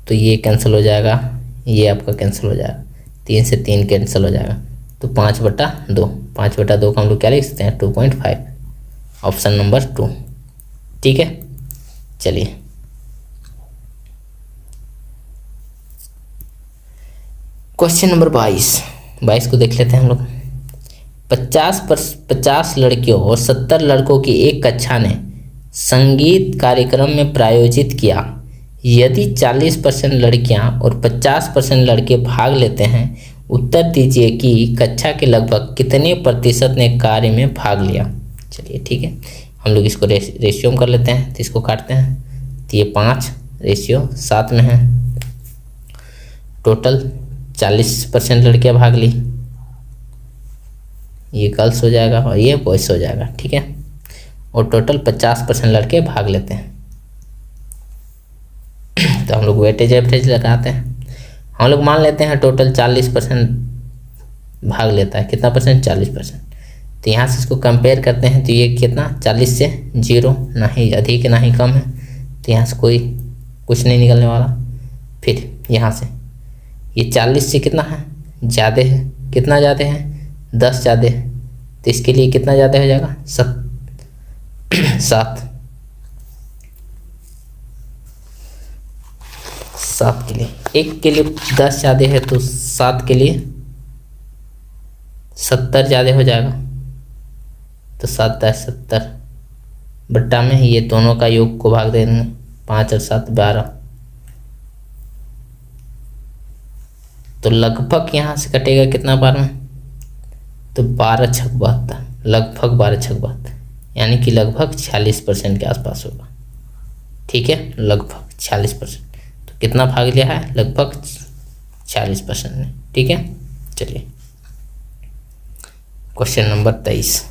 A: तो ये कैंसिल हो जाएगा, ये आपका कैंसिल हो जाएगा, 3 से 3 कैंसिल हो जाएगा, तो 5/2 को हम लोग क्या लिख सकते हैं? 2.5, ऑप्शन नंबर 2। ठीक है, चलिए क्वेश्चन नंबर 22 को देख लेते हैं हम लोग। 50 लड़कियों और 70 लड़कों की एक कक्षा ने संगीत कार्यक्रम में प्रायोजित किया। यदि 40% लड़कियां और 50% लड़के भाग लेते हैं, उत्तर दीजिए कि कक्षा के लगभग कितने प्रतिशत ने कार्य में भाग लिया। चलिए ठीक है, हम लोग इसको रेशियो में कर लेते हैं, तो इसको काटते हैं, तो ये 5 रेशियो 7 में है। टोटल 40% लड़कियां भाग ली, ये गर्ल्स हो जाएगा और ये बॉयस हो जाएगा। ठीक है, और टोटल 50% लड़के भाग लेते हैं। तो हम लोग वेटेज एवरेज लगाते हैं। हम लोग मान लेते हैं टोटल 40% भाग लेता है। कितना परसेंट? 40%। तो यहाँ से इसको कंपेयर करते हैं, तो ये कितना 40 से 0, ना ही अधिक ना ही कम है, तो यहाँ से कोई कुछ नहीं निकलने वाला। फिर यहाँ से ये 40 से कितना है? ज़्यादा है। कितना ज़्यादा है? 10 ज़्यादा है, तो इसके लिए कितना ज़्यादा हो जाएगा? 7 के लिए, एक के लिए 10 ज़्यादा है, तो 7 के लिए 70 ज़्यादा हो जाएगा। तो 7 10 70 बट्टा में ये दोनों का योग को भाग देंगे, 5 और 7 12। तो लगभग यहाँ से कटेगा कितना बार में? तो 12 छक 72, लगभग 12 छक 72, यानी कि लगभग 46% के आसपास होगा। ठीक है, लगभग 46%। तो कितना भाग लिया है? लगभग 46% ने। ठीक है, चलिए क्वेश्चन नंबर 23।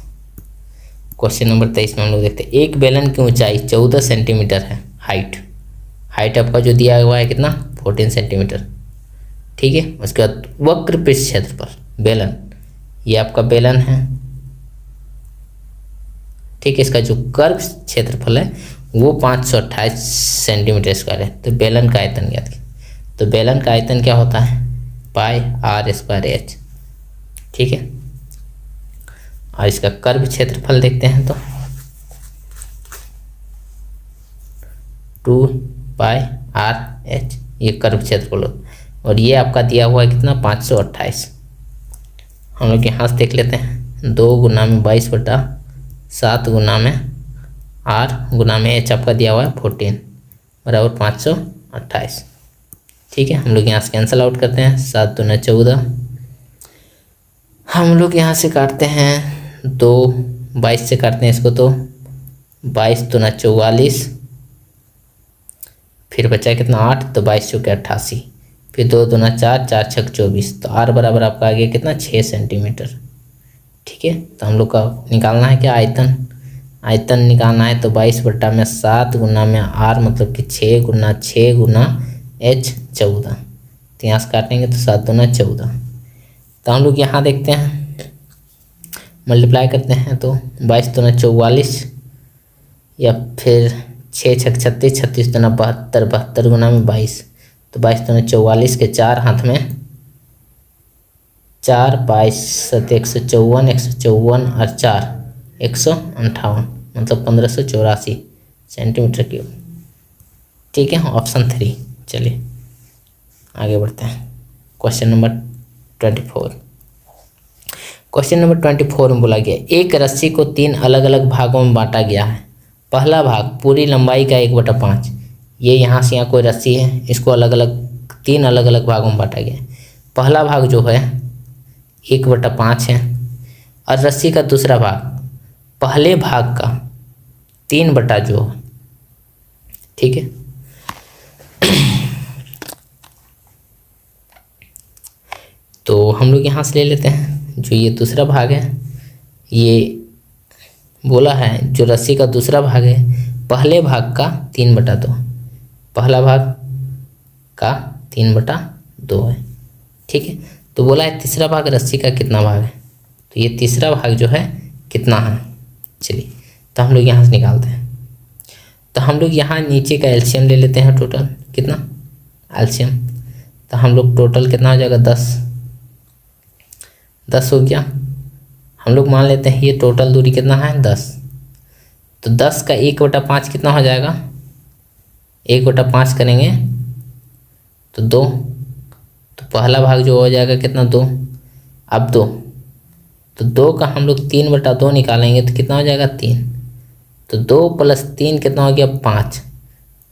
A: क्वेश्चन नंबर 23 में हम लोग देखते हैं, एक बेलन की ऊंचाई 14 सेंटीमीटर है। हाइट आपका जो दिया हुआ है कितना? 14 सेंटीमीटर। ठीक है, उसके बाद वक्र पृष्ठ क्षेत्रफल बेलन, ये आपका बेलन है। ठीक है, इसका जो कर्व क्षेत्रफल है वो 528 सेंटीमीटर स्क्वायर है। तो बेलन का आयतन ज्ञात कीजिए। तो बेलन का आयतन क्या होता है? पाई आर स्क्वायर एच। ठीक है, और इसका कर्व क्षेत्रफल देखते हैं, तो 2 पाई आर एच, ये कर्व क्षेत्रफल होता है। और ये आपका दिया हुआ है कितना? 528। हम लोग यहाँ से देख लेते हैं, 2 गुना में 22/7 गुना में आर गुना में एच आपका दिया हुआ है 14 बराबर 528। ठीक है, हम लोग यहाँ से कैंसिल आउट करते हैं, 7 दूना 14। हम लोग यहाँ से काटते हैं 2, 22 से काटते हैं इसको, तो 22 दूना 44, फिर बचा कितना? 8, तो 22 चौके 88, फिर 2 दूना 4, 4 छक 24। तो आर बराबर आपका आ गया कितना? 6 सेंटीमीटर। ठीक है, तो हम लोग का निकालना है क्या? आयतन निकालना है। तो 22/7 गुना में आर मतलब कि 6 गुना 6 गुना एच 14। तो यहाँ से काटेंगे तो 7 दूना 14। तो हम लोग यहाँ देखते हैं, मल्टीप्लाई करते हैं, तो 22 दूना 44, या फिर 6 छक 36, 36 दूना 72, 72 गुना में 22। तो 22 दूना 44 के 4 हाथ में 4, 22 7 154, 154 और 4 158, मतलब 1584 सेंटीमीटर क्यूब। ठीक है, ऑप्शन 3। चलिए आगे बढ़ते हैं, क्वेश्चन नंबर 24। क्वेश्चन नंबर 24 में बोला गया, एक रस्सी को 3 अलग अलग भागों में बांटा गया है। पहला भाग पूरी लंबाई का 1/5। ये यहाँ से यहाँ कोई रस्सी है, इसको अलग अलग 3 अलग अलग भागों में बांटा गया है। पहला भाग जो है 1/5 है, और रस्सी का दूसरा भाग पहले भाग का 3 जो है। ठीक है, तो हम लोग यहाँ से ले लेते हैं, जो ये दूसरा भाग है, ये बोला है जो रस्सी का दूसरा भाग है पहले भाग का 3/2, पहला भाग का 3/2 है। ठीक है, तो बोला है तीसरा भाग रस्सी का कितना भाग है, तो ये तीसरा भाग जो है कितना है। चलिए, तो हम लोग यहाँ से निकालते हैं। तो हम लोग यहाँ नीचे का एलसीएम ले लेते हैं, टोटल कितना एलसीएम। तो हम लोग टोटल कितना हो जाएगा? 10 हो गया। हम लोग मान लेते हैं ये टोटल दूरी कितना है? 10। तो 10 का 1/5 कितना हो जाएगा, 1/5 करेंगे तो 2, तो पहला भाग जो हो जाएगा कितना 2, अब 2, तो 2 का हम लोग 3/2 निकालेंगे तो कितना हो जाएगा 3, तो 2 + 3 कितना हो गया 5,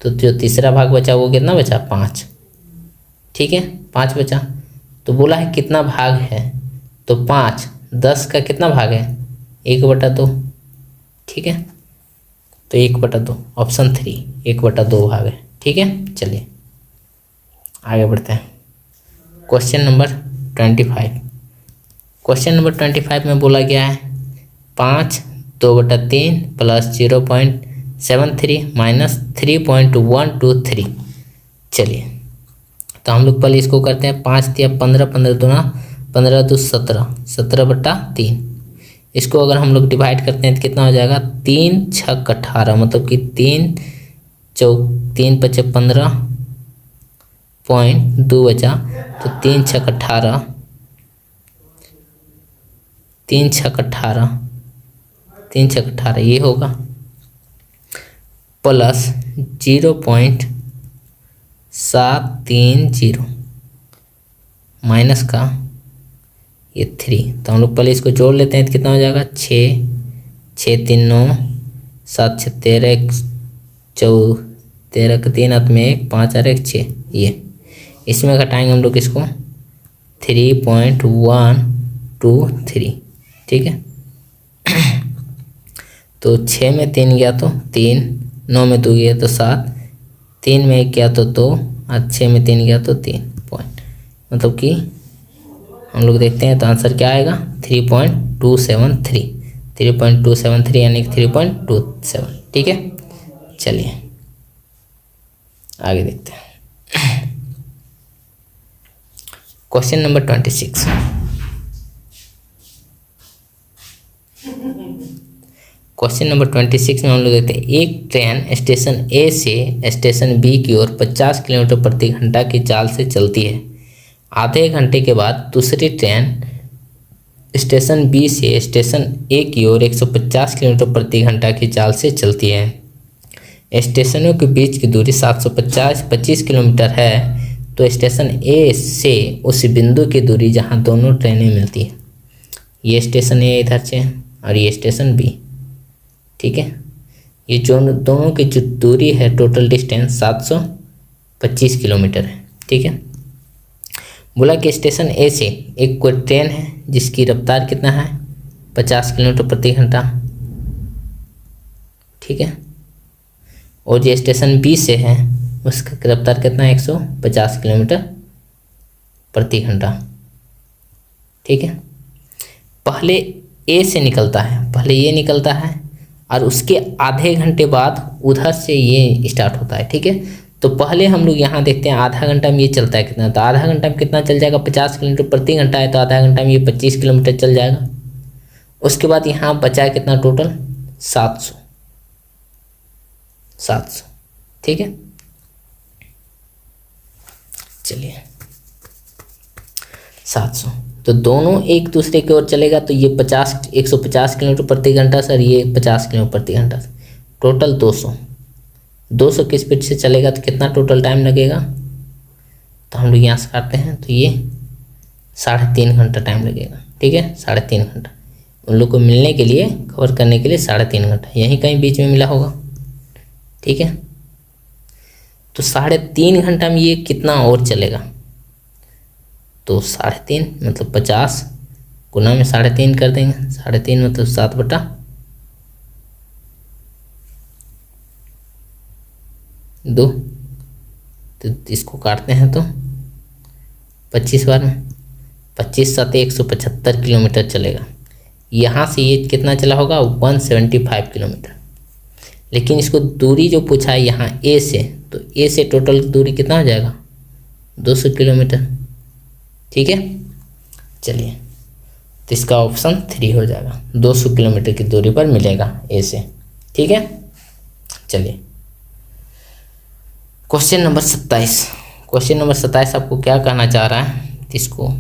A: तो जो तीसरा भाग बचा वो कितना बचा 5, ठीक है 5 बचा। तो बोला है कितना भाग है, तो 5, 10 का कितना भाग है 1/2, ठीक है, तो 1/2 ऑप्शन 3 1/2 भाग है, ठीक है। चलिए आगे बढ़ते हैं। Question number 25। क्वेश्चन नंबर 25 में बोला गया है 5 2/3 + 0.73 - 3.123। चलिए तो हम लोग पहले इसको करते हैं। 5 दिया 15, 15 दूना 15 दू 17, 17/3। इसको अगर हम लोग डिवाइड करते हैं तो कितना हो जाएगा 3 6 18, मतलब कि 3 3 × 5 15.2 बचा, तो 3 6 18, 3 6 18, 3 6 18 ये होगा, प्लस 0.730 माइनस का ये 3। तो हम लोग पहले इसको जोड़ लेते हैं तो कितना हो जाएगा 6 6 3 9 7 6 13 13 का 3 हाथ में 1 5 और 1 6, ये इसमें घटाएंगे हम लोग इसको 3.123, ठीक है। तो 6 में 3 गया तो 3, 9 में 2 गया तो 7, 3 में 1 गया तो 2 और 6 में 3 गया तो 3 पॉइंट, मतलब कि हम लोग देखते हैं तो आंसर क्या आएगा 3.273, 3.273 यानी कि 3.27, ठीक है। चलिए आगे देखते हैं। Question number 26। क्वेश्चन नंबर 26 में हम लोग देखते हैं एक ट्रेन स्टेशन ए से स्टेशन बी की ओर 50 किलोमीटर प्रति घंटा की चाल से चलती है। आधे घंटे के बाद दूसरी ट्रेन स्टेशन बी से स्टेशन ए की ओर 150 किलोमीटर प्रति घंटा की चाल से चलती है। स्टेशनों के बीच की दूरी 725 किलोमीटर है। तो स्टेशन ए से उस बिंदु की दूरी जहां दोनों ट्रेनें मिलती है, ये स्टेशन ए इधर से और ये स्टेशन बी, ठीक है। ये जो दोनों की जो दूरी है टोटल डिस्टेंस 725 किलोमीटर है, ठीक है। बोला कि स्टेशन ए से एक कोई ट्रेन है जिसकी रफ्तार कितना है 50 किलोमीटर प्रति घंटा, ठीक है। और जो स्टेशन बी से है उसका रफ्तार कितना है 150 किलोमीटर प्रति घंटा, ठीक है। पहले ए से निकलता है, पहले ये निकलता है और उसके आधे घंटे बाद उधर से ये स्टार्ट होता है, ठीक है। तो पहले हम लोग यहाँ देखते हैं आधा घंटा में ये चलता है कितना, तो आधा घंटा में कितना चल जाएगा 50 किलोमीटर प्रति घंटा है, तो आधा घंटा में ये 25 किलोमीटर चल जाएगा। उसके बाद यहाँ बचा कितना टोटल 700, ठीक है। चलिए 700, तो दोनों एक दूसरे की ओर चलेगा तो ये 150 किलोमीटर प्रति घंटा सर, ये 50 किलोमीटर प्रति घंटा, टोटल 200 की स्पीड से चलेगा तो कितना टोटल टाइम लगेगा, तो हम लोग यहाँ से काटते हैं तो ये 3.5 घंटा टाइम लगेगा, ठीक है। 3.5 घंटा उन लोग को मिलने के लिए, कवर करने के लिए 3.5 घंटा, यहीं कहीं बीच में मिला होगा, ठीक है। तो 3.5 घंटा में ये कितना और चलेगा, तो 3.5 मतलब 50 गुना में 3.5 कर देंगे, 3.5 मतलब 7/2, तो इसको काटते हैं तो 25 बार में 25 7 175 किलोमीटर चलेगा। यहाँ से ये कितना चला होगा 175 किलोमीटर। लेकिन इसको दूरी जो पूछा है यहाँ ए से, तो ए से टोटल दूरी कितना हो जाएगा 200 किलोमीटर, ठीक है। चलिए तो इसका ऑप्शन 3 हो जाएगा, 200 किलोमीटर की दूरी पर मिलेगा ए से, ठीक है। चलिए क्वेश्चन नंबर 27। क्वेश्चन नंबर 27 आपको क्या कहना चाह रहा है, इसको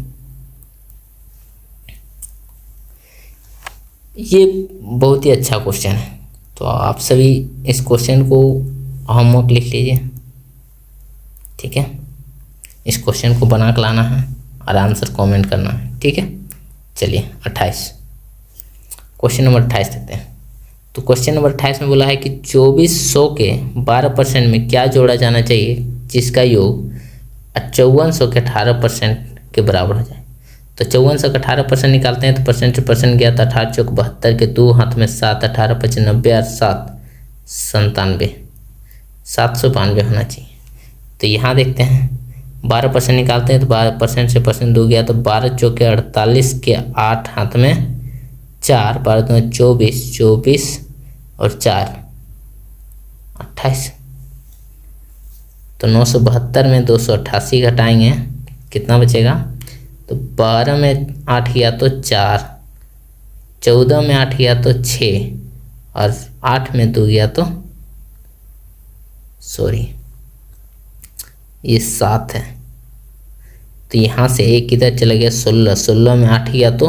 A: ये बहुत ही अच्छा क्वेश्चन है, तो आप सभी इस क्वेश्चन को होमवर्क लिख लीजिए, ठीक है। इस क्वेश्चन को बना के लाना है और आंसर कमेंट करना है, ठीक है। चलिए 28, क्वेश्चन नंबर 28 देखते हैं। तो क्वेश्चन नंबर 28 में बोला है कि 2400 के 12% में क्या जोड़ा जाना चाहिए जिसका योग 5400 के 18% के बराबर हो जाए। तो 5400 का 18% निकालते हैं तो परसेंट से परसेंट गया तो 18 चौक 72 के 2 हाथ में 7, 18 5 90 और 7 97, 792 होना चाहिए। तो यहाँ देखते हैं 12% निकालते हैं तो 12% से परसेंट 2 गया तो 12 चौके 48 के 8 हाथ में 4, 12 2 24, 24 और 4 28। तो 972 में 288 घटाएंगे कितना बचेगा। तो 12 में 8 गया तो 4, 14 में 8 गया तो 6 और 8 में 2 गया तो ये 7 है। तो यहाँ से एक किधर चला गया 16, 16 में 8 गया तो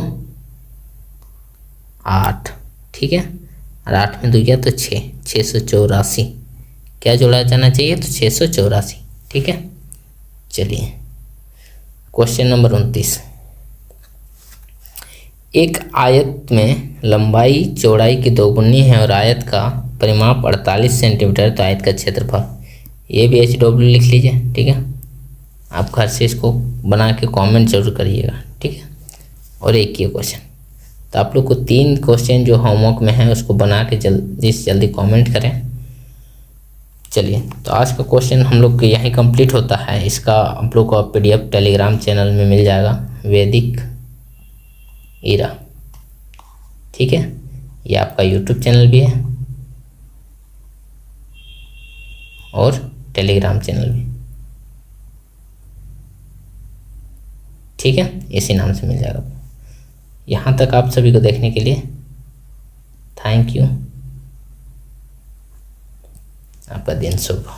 A: 8, ठीक है। और 8 में 2 गया तो 6, 684 क्या जोड़ा जाना चाहिए तो 684, ठीक है। चलिए क्वेश्चन नंबर 29, एक आयत में लंबाई चौड़ाई की दोगुनी है और आयत का परिमाप 48 सेंटीमीटर, तो आयत का क्षेत्रफल, ये भी HW लिख लीजिए, ठीक है। आप घर से इसको बना के कमेंट जरूर करिएगा, ठीक है। और एक ये क्वेश्चन, तो आप लोग को 3 क्वेश्चन जो होमवर्क में है उसको बना के जल्दी से जल्दी कमेंट करें। चलिए तो आज का क्वेश्चन हम लोग के यहीं कंप्लीट होता है। इसका आप लोग को PDF टेलीग्राम चैनल में मिल जाएगा, वैदिक ईरा, ठीक है। ये आपका YouTube चैनल भी है और टेलीग्राम चैनल भी, ठीक है। इसी नाम से मिल जाएगा। यहाँ तक आप सभी को देखने के लिए थैंक यू। आपका दिन शुभ हो।